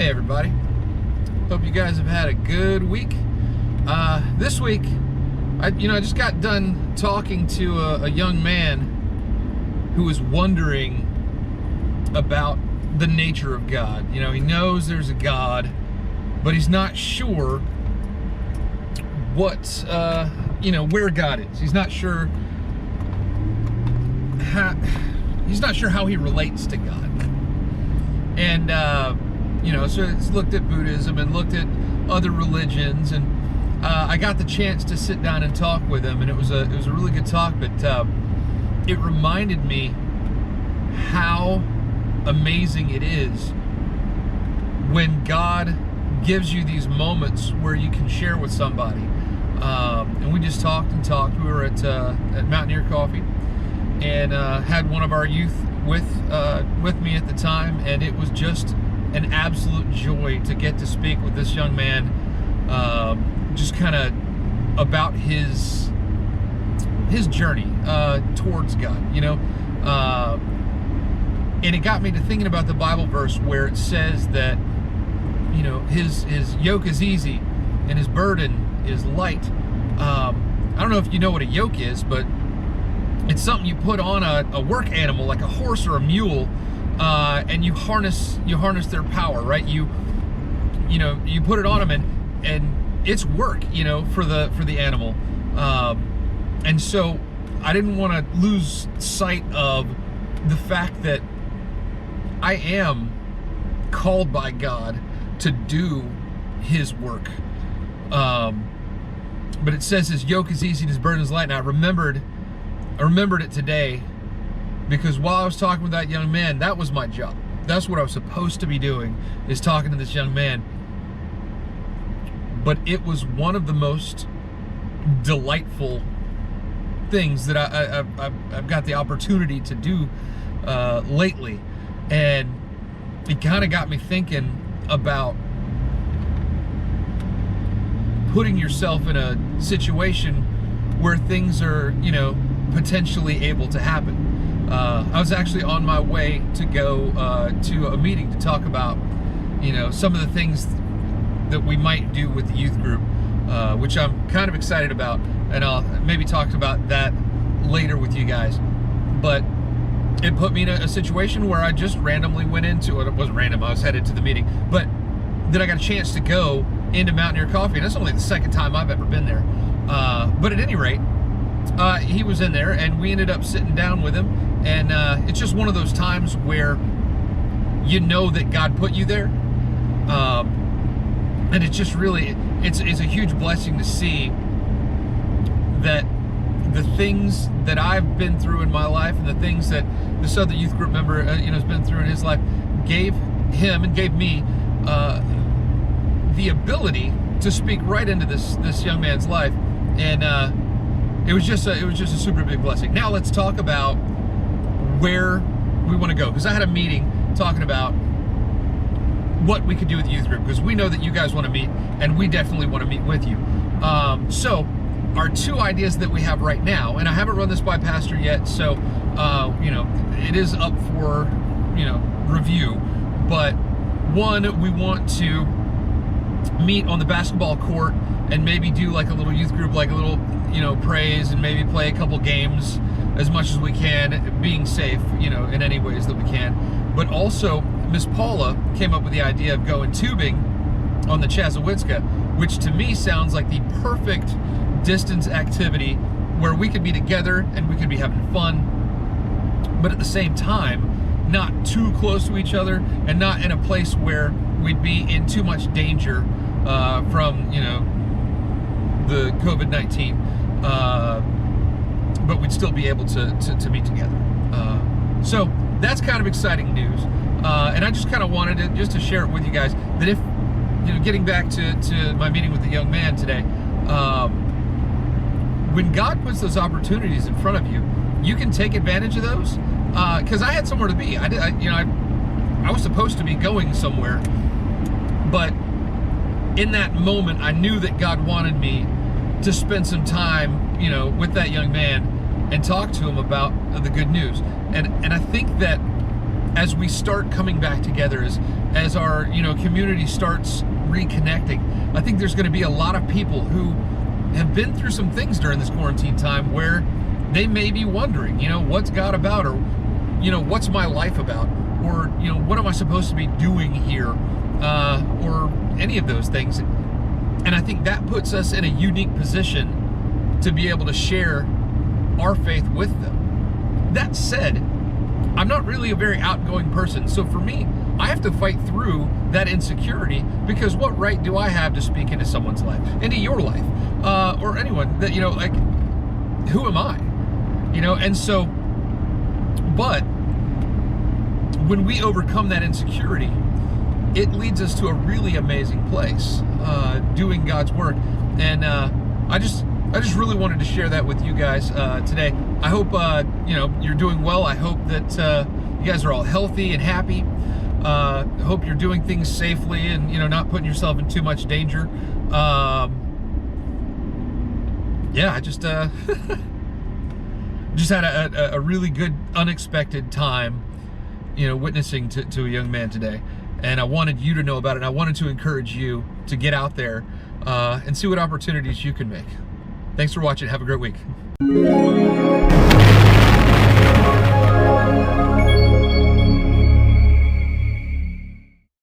Hey everybody, hope you guys have had a good week. This week, I just got done talking to a young man who was wondering about the nature of God. He knows there's a God, but he's not sure what, where God is. He's not sure how he relates to God. And, so it's looked at Buddhism and looked at other religions, and I got the chance to sit down and talk with him, and it was a really good talk, but it reminded me how amazing it is when God gives you these moments where you can share with somebody. And we just talked and talked. We were at Mountaineer Coffee, and had one of our youth with me at the time, and it was just an absolute joy to get to speak with this young man, just kind of about his journey towards God, and it got me to thinking about the Bible verse where it says that, his yoke is easy and his burden is light. I don't know if you know what a yoke is, but it's something you put on a work animal like a horse or a mule, and you harness their power, right? You put it on them, and it's work, for the animal. And so I didn't want to lose sight of the fact that I am called by God to do his work. But it says his yoke is easy and his burden is light. And I remembered it today, because while I was talking with that young man, that was my job. That's what I was supposed to be doing, is talking to this young man. But it was one of the most delightful things that I've got the opportunity to do lately. And it kind of got me thinking about putting yourself in a situation where things are, potentially able to happen. I was actually on my way to go to a meeting to talk about, some of the things that we might do with the youth group, which I'm kind of excited about, and I'll maybe talk about that later with you guys. But it put me in a situation where I just randomly went into it. It wasn't random, I was headed to the meeting, but then I got a chance to go into Mountaineer Coffee, and that's only the second time I've ever been there. But at any rate, he was in there, and we ended up sitting down with him, and it's just one of those times where you know that God put you there, and it's just really, it's a huge blessing to see that the things that I've been through in my life, and the things that this other youth group member has been through in his life, gave him and gave me the ability to speak right into this young man's life, and it was just a super big blessing. Now let's talk about where we want to go, because I had a meeting talking about what we could do with the youth group, because we know that you guys want to meet, and we definitely want to meet with you. So our two ideas that we have right now, and I haven't run this by Pastor yet, so it is up for review. But one, we want to meet on the basketball court and maybe do like a little youth group, like a little praise, and maybe play a couple games as much as we can, being safe in any ways that we can. But also Miss Paula came up with the idea of going tubing on the Chassawitzka, which to me sounds like the perfect distance activity where we could be together and we could be having fun, but at the same time not too close to each other, and not in a place where we'd be in too much danger from the COVID-19, but we'd still be able to meet together. So that's kind of exciting news, and I just kind of wanted to share it with you guys, that if getting back to my meeting with the young man today, when God puts those opportunities in front of you, you can take advantage of those. Because I had somewhere to be. I was supposed to be going somewhere, but in that moment, I knew that God wanted me to spend some time, with that young man and talk to him about the good news. And I think that as we start coming back together, as our community starts reconnecting, I think there's going to be a lot of people who have been through some things during this quarantine time where they may be wondering, what's God about, or what's my life about, or what am I supposed to be doing here, or any of those things. And I think that puts us in a unique position to be able to share our faith with them. That said, I'm not really a very outgoing person, so for me, I have to fight through that insecurity, because what right do I have to speak into someone's life, into your life, or anyone that, like, who am I? And so, but when we overcome that insecurity, it leads us to a really amazing place, doing God's work. And I just really wanted to share that with you guys today. I hope you're doing well. I hope that you guys are all healthy and happy. I hope you're doing things safely and not putting yourself in too much danger. Yeah, I just had a really good, unexpected time, witnessing to a young man today. And I wanted you to know about it. And I wanted to encourage you to get out there and see what opportunities you can make. Thanks for watching. Have a great week.